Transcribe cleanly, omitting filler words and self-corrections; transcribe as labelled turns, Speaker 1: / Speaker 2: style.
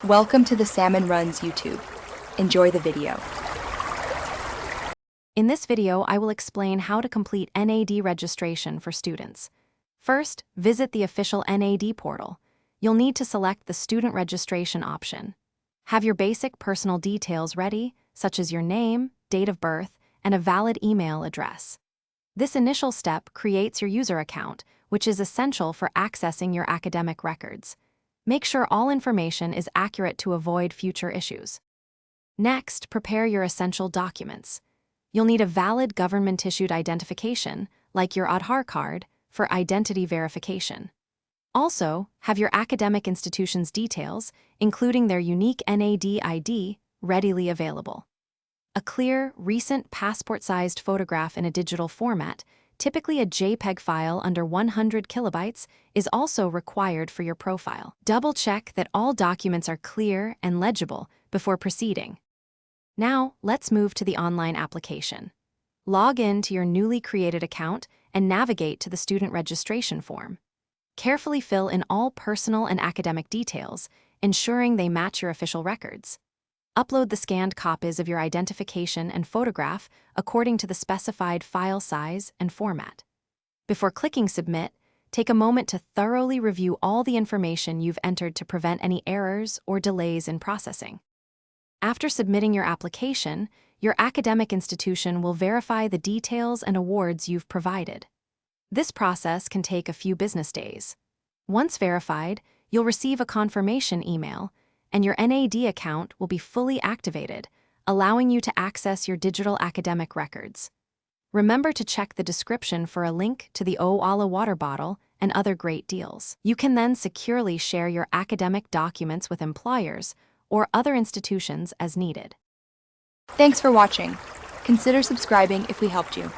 Speaker 1: Welcome to the Salmon Runs YouTube. Enjoy the video.
Speaker 2: In this video, I will explain how to complete NAD registration for students. First, visit the official NAD portal. You'll need to select the student registration option. Have your basic personal details ready, such as your name, date of birth, and a valid email address. This initial step creates your user account, which is essential for accessing your academic records. Make sure all information is accurate to avoid future issues. Next, prepare your essential documents. You'll need a valid government-issued identification, like your Aadhaar card, for identity verification. Also, have your academic institution's details, including their unique NAD ID, readily available. A clear, recent passport-sized photograph in a digital format, typically a JPEG file under 100 kilobytes, is also required for your profile. Double-check that all documents are clear and legible before proceeding. Now, let's move to the online application. Log in to your newly created account and navigate to the student registration form. Carefully fill in all personal and academic details, ensuring they match your official records. Upload the scanned copies of your identification and photograph according to the specified file size and format. Before clicking Submit, take a moment to thoroughly review all the information you've entered to prevent any errors or delays in processing. After submitting your application, your academic institution will verify the details and awards you've provided. This process can take a few business days. Once verified, you'll receive a confirmation email, and your NAD account will be fully activated, allowing you to access your digital academic records. Remember to check the description for a link to the Oala water bottle and other great deals. You can then securely share your academic documents with employers or other institutions as needed.
Speaker 1: Thanks for watching. Consider subscribing if we helped you.